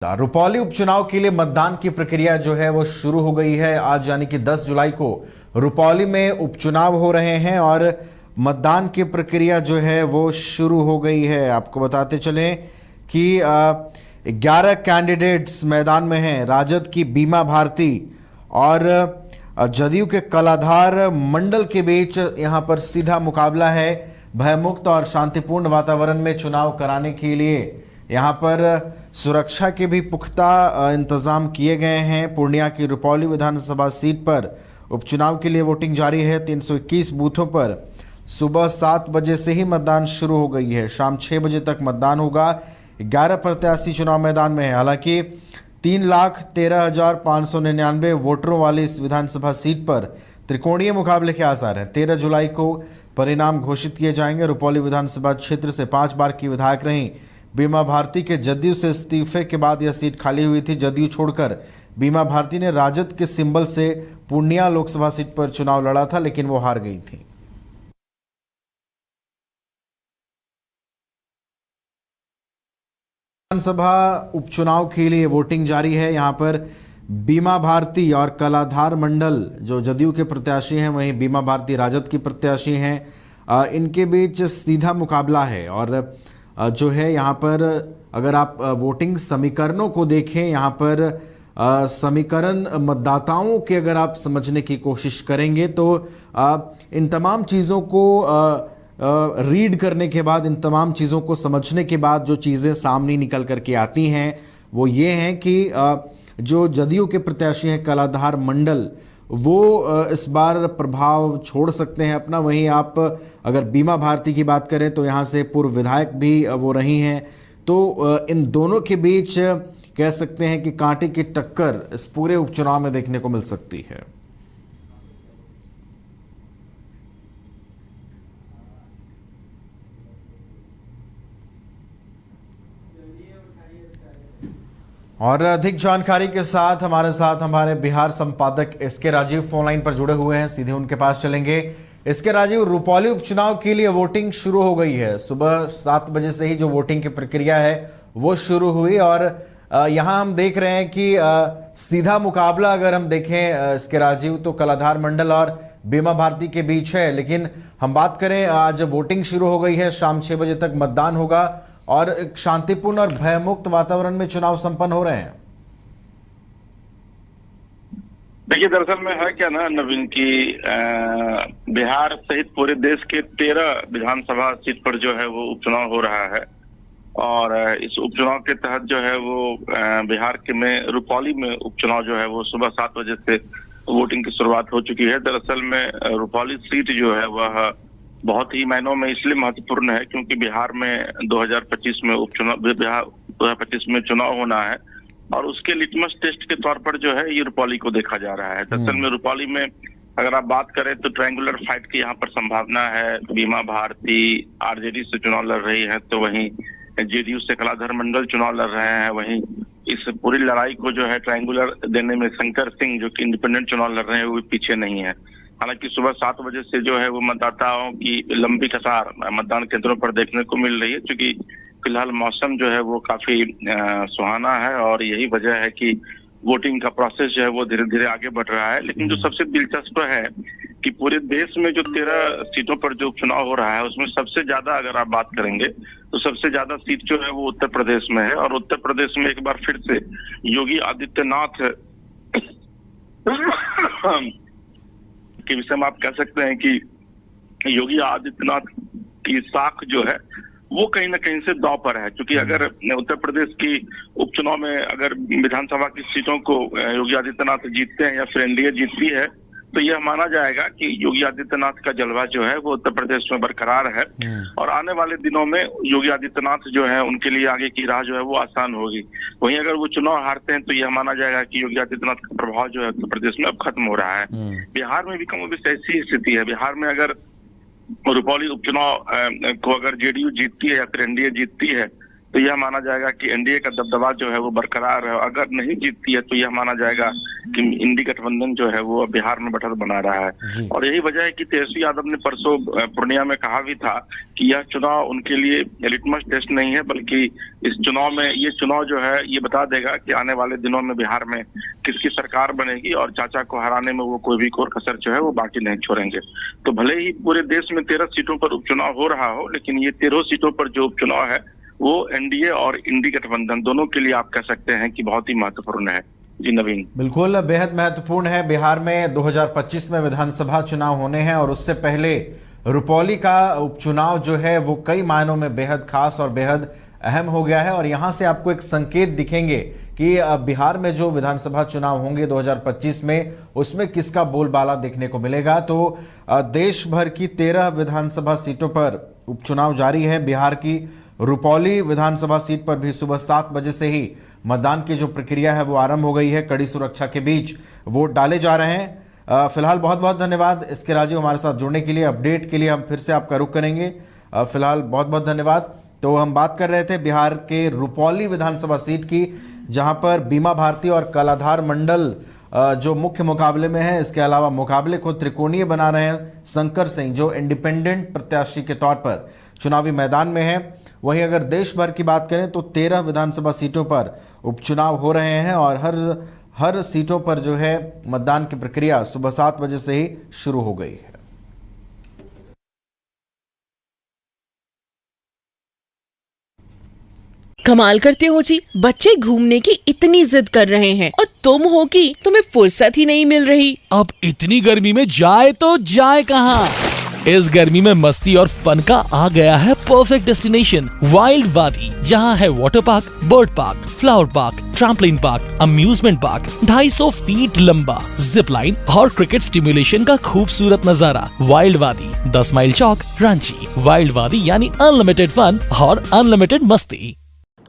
रुपौली उपचुनाव के लिए मतदान की प्रक्रिया जो है वो शुरू हो गई है। आज यानी कि 10 जुलाई को रुपौली में उपचुनाव हो रहे हैं और मतदान की प्रक्रिया जो है वो शुरू हो गई है। आपको बताते चलें कि 11 कैंडिडेट्स मैदान में हैं। राजद की बीमा भारती और जदयू के कलाधार मंडल के बीच यहां पर सीधा मुकाबला है। भयमुक्त और शांतिपूर्ण वातावरण में चुनाव कराने के लिए यहाँ पर सुरक्षा के भी पुख्ता इंतजाम किए गए हैं। पूर्णिया की रुपौली विधानसभा सीट पर उपचुनाव के लिए वोटिंग जारी है। 321 बूथों पर सुबह 7 बजे से ही मतदान शुरू हो गई है। शाम 6 बजे तक मतदान होगा। 11 प्रत्याशी चुनाव मैदान में है। हालांकि 3,13,599 वोटरों वाली इस विधानसभा सीट पर त्रिकोणीय मुकाबले के आसार हैं। 13 जुलाई को परिणाम घोषित किए जाएंगे। रुपौली विधानसभा क्षेत्र से 5 बार की विधायक रहीं बीमा भारती के जदयू से इस्तीफे के बाद यह सीट खाली हुई थी। जदयू छोड़कर बीमा भारती ने राजद के सिंबल से पूर्णिया लोकसभा सीट पर चुनाव लड़ा था, लेकिन वो हार गई थी। विधानसभा उपचुनाव के लिए वोटिंग जारी है। यहां पर बीमा भारती और कलाधार मंडल जो जदयू के प्रत्याशी हैं, वहीं बीमा भारती राजद की प्रत्याशी हैं। इनके बीच सीधा मुकाबला है और जो है यहाँ पर अगर आप वोटिंग समीकरणों को देखें, यहाँ पर समीकरण मतदाताओं के अगर आप समझने की कोशिश करेंगे तो इन तमाम चीज़ों को रीड करने के बाद, इन तमाम चीज़ों को समझने के बाद जो चीज़ें सामने निकल करके आती हैं वो ये हैं कि जो जदयू के प्रत्याशी हैं कलाधार मंडल, वो इस बार प्रभाव छोड़ सकते हैं अपना। वहीं आप अगर बीमा भारती की बात करें तो यहाँ से पूर्व विधायक भी वो रही हैं। तो इन दोनों के बीच कह सकते हैं कि कांटे की टक्कर इस पूरे उपचुनाव में देखने को मिल सकती है। और अधिक जानकारी के साथ हमारे बिहार संपादक एसके राजीव फोन लाइन पर जुड़े हुए हैं। सीधे उनके पास चलेंगे। एसके राजीव, रुपौली उपचुनाव के लिए वोटिंग शुरू हो गई है। सुबह 7 बजे से ही जो वोटिंग की प्रक्रिया है वो शुरू हुई और यहां हम देख रहे हैं कि सीधा मुकाबला अगर हम देखें एसके राजीव तो कलाधार मंडल और बीमा भारती के बीच है। लेकिन हम बात करें, आज वोटिंग शुरू हो गई है। शाम 6 बजे तक मतदान होगा और एक शांतिपूर्ण और भयमुक्त वातावरण में चुनाव संपन्न हो रहे हैं। देखिए, दरअसल में है क्या ना नवीन की बिहार सहित पूरे देश के 13 विधानसभा सीट पर जो है वो उपचुनाव हो रहा है और इस उपचुनाव के तहत जो है वो बिहार के में रुपौली में उपचुनाव जो है वो सुबह 7 बजे से वोटिंग की शुरुआत हो चुकी है। दरअसल में रुपौली सीट जो है वह बहुत ही मायनों में इसलिए महत्वपूर्ण है क्योंकि बिहार में 2025 में उपचुनाव 2025 में चुनाव होना है और उसके लिटमस टेस्ट के तौर पर जो है ये रुपौली को देखा जा रहा है। दरअसल में रुपौली में अगर आप बात करें तो ट्रायंगुलर फाइट की यहाँ पर संभावना है। बीमा भारती आरजेडी से चुनाव लड़ रही है तो वहीं जेडीयू से कलाधर मंडल चुनाव लड़ रहे हैं। वहीं इस पूरी लड़ाई को जो है ट्रायंगुलर देने में शंकर सिंह जो कि इंडिपेंडेंट चुनाव लड़ रहे हैं वो पीछे नहीं है। हालांकि सुबह 7 बजे से जो है वो मतदाताओं की लंबी कतार मतदान केंद्रों पर देखने को मिल रही है, क्योंकि फिलहाल मौसम जो है वो काफी सुहाना है और यही वजह है कि वोटिंग का प्रोसेस जो है वो धीरे धीरे आगे बढ़ रहा है। लेकिन जो सबसे दिलचस्प है कि पूरे देश में जो 13 सीटों पर जो चुनाव हो रहा है उसमें सबसे ज्यादा अगर आप बात करेंगे तो सबसे ज्यादा सीट जो है वो उत्तर प्रदेश में है और उत्तर प्रदेश में एक बार फिर से योगी आदित्यनाथ के विषय में आप कह सकते हैं कि योगी आदित्यनाथ की साख जो है वो कहीं ना कहीं से दांव पर है। क्योंकि अगर उत्तर प्रदेश की उपचुनाव में अगर विधानसभा की सीटों को योगी आदित्यनाथ जीतते हैं या फिर एनडीए जीतती है तो यह माना जाएगा कि योगी आदित्यनाथ का जलवा जो है वो उत्तर प्रदेश में बरकरार है और आने वाले दिनों में योगी आदित्यनाथ जो है उनके लिए आगे की राह जो है वो आसान होगी। वहीं अगर वो चुनाव हारते हैं तो यह माना जाएगा कि योगी आदित्यनाथ का प्रभाव जो है उत्तर प्रदेश में अब खत्म हो रहा है। बिहार में भी कमोबेश ऐसी स्थिति है। बिहार में अगर रुपौली उपचुनाव को अगर जेडीयू जीतती है या फिर एनडीए जीतती है तो यह माना जाएगा कि एनडीए का दबदबा जो है वो बरकरार है। अगर नहीं जीतती है तो यह माना जाएगा कि इंडी गठबंधन जो है वो बिहार में बढ़त बना रहा है। और यही वजह है कि तेजस्वी यादव ने परसों पूर्णिया में कहा भी था कि यह चुनाव उनके लिए लिटमस टेस्ट नहीं है, बल्कि इस चुनाव में, ये चुनाव जो है ये बता देगा कि आने वाले दिनों में बिहार में किसकी सरकार बनेगी, और चाचा को हराने में वो कोई भी कोर कसर जो है वो बाकी नहीं छोड़ेंगे। तो भले ही पूरे देश में 13 सीटों पर उपचुनाव हो रहा हो, लेकिन ये 13 सीटों पर जो उपचुनाव है वो एनडीए और इंडी गठबंधन दोनों के लिए आप कह सकते हैं कि बहुत ही महत्वपूर्ण है। जी नवीन। बिल्कुल, बेहद महत्वपूर्ण है। बिहार में 2025 में विधानसभा चुनाव होने हैं और उससे पहले रुपौली का उपचुनाव जो है वो कई मायनों में बेहद खास और बेहद अहम हो गया है। और यहां से आपको एक संकेत दिखेंगे कि बिहार में जो विधानसभा चुनाव होंगे 2025 में, उसमें किसका बोलबाला देखने को मिलेगा। तो देश भर की 13 विधानसभा सीटों पर उपचुनाव जारी है। बिहार की रुपौली विधानसभा सीट पर भी सुबह 7 बजे से ही मतदान की जो प्रक्रिया है वो आरंभ हो गई है। कड़ी सुरक्षा के बीच वोट डाले जा रहे हैं। फिलहाल बहुत बहुत धन्यवाद इसके राजीव हमारे साथ जुड़ने के लिए। अपडेट के लिए हम फिर से आपका रुख करेंगे। फिलहाल बहुत बहुत धन्यवाद। तो हम बात कर रहे थे बिहार के रुपौली विधानसभा सीट की, जहां पर बीमा भारती और कलाधार मंडल जो मुख्य मुकाबले में है। इसके अलावा मुकाबले को त्रिकोणीय बना रहे हैं शंकर सिंह, जो इंडिपेंडेंट प्रत्याशी के तौर पर चुनावी मैदान में है। वहीं अगर देश भर की बात करें तो 13 विधानसभा सीटों पर उपचुनाव हो रहे हैं और हर सीटों पर जो है मतदान की प्रक्रिया सुबह 7 बजे से ही शुरू हो गई है। कमाल करते हो जी, बच्चे घूमने की इतनी जिद कर रहे हैं और तुम हो कि तुम्हें फुर्सत ही नहीं मिल रही। अब इतनी गर्मी में जाए तो जाए कहाँ? इस गर्मी में मस्ती और फन का आ गया है परफेक्ट डेस्टिनेशन, वाइल्ड वादी, जहाँ है water park, bird park, flower park, trampoline park, amusement park, 250 feet लंबा, जिप लाइन और क्रिकेट स्टिमुलेशन का खूबसूरत नजारा। वाइल्ड वादी, 10 माइल चौक, रांची। वाइल्ड वादी यानी अनलिमिटेड फन और अनलिमिटेड मस्ती।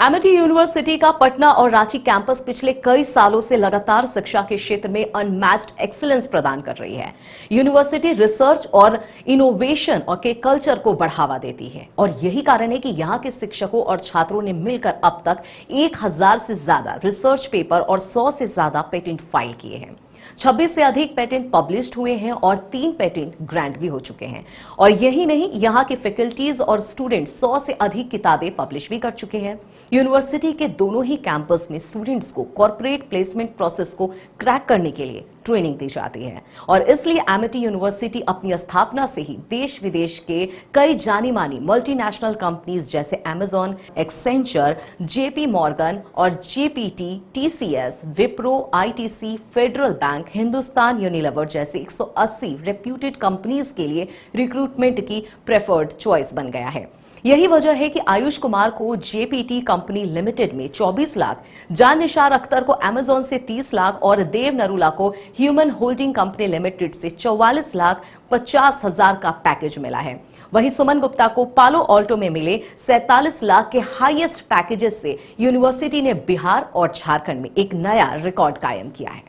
एमिटी यूनिवर्सिटी का पटना और रांची कैंपस पिछले कई सालों से लगातार शिक्षा के क्षेत्र में अनमैच्ड एक्सीलेंस प्रदान कर रही है। यूनिवर्सिटी रिसर्च और इनोवेशन और के कल्चर को बढ़ावा देती है और यही कारण है कि यहाँ के शिक्षकों और छात्रों ने मिलकर अब तक 1000 से ज्यादा रिसर्च पेपर और 100 से ज्यादा पेटेंट फाइल किए हैं। 26 से अधिक पेटेंट पब्लिश्ड हुए हैं और 3 पेटेंट ग्रांट भी हो चुके हैं। और यही नहीं, यहाँ के फैकल्टीज और स्टूडेंट्स 100 से अधिक किताबें पब्लिश भी कर चुके हैं। यूनिवर्सिटी के दोनों ही कैंपस में स्टूडेंट्स को कॉर्पोरेट प्लेसमेंट प्रोसेस को क्रैक करने के लिए ट्रेनिंग दी जाती है और इसलिए एमिटी यूनिवर्सिटी अपनी स्थापना से ही देश विदेश के कई जानी मानी मल्टीनेशनल कंपनीज जैसे अमेजॉन, एक्सेंचर, जेपी मॉर्गन और GPT, TCS, Wipro, ITC, federal bank, Hindustan Unilever जैसे 180 रेप्यूटेड कंपनीज के लिए रिक्रूटमेंट की प्रेफर्ड चॉइस बन गया है। यही वजह है कि आयुष कुमार को जेपीटी कंपनी लिमिटेड में 24 लाख, जान निशार अख्तर को अमेजॉन से 30 लाख और देव नरूला को ह्यूमन होल्डिंग कंपनी लिमिटेड से 44 लाख 50 हजार का पैकेज मिला है। वहीं सुमन गुप्ता को पालो ऑल्टो में मिले 47 लाख के हाईएस्ट पैकेजेस से यूनिवर्सिटी ने बिहार और झारखंड में एक नया रिकॉर्ड कायम किया है।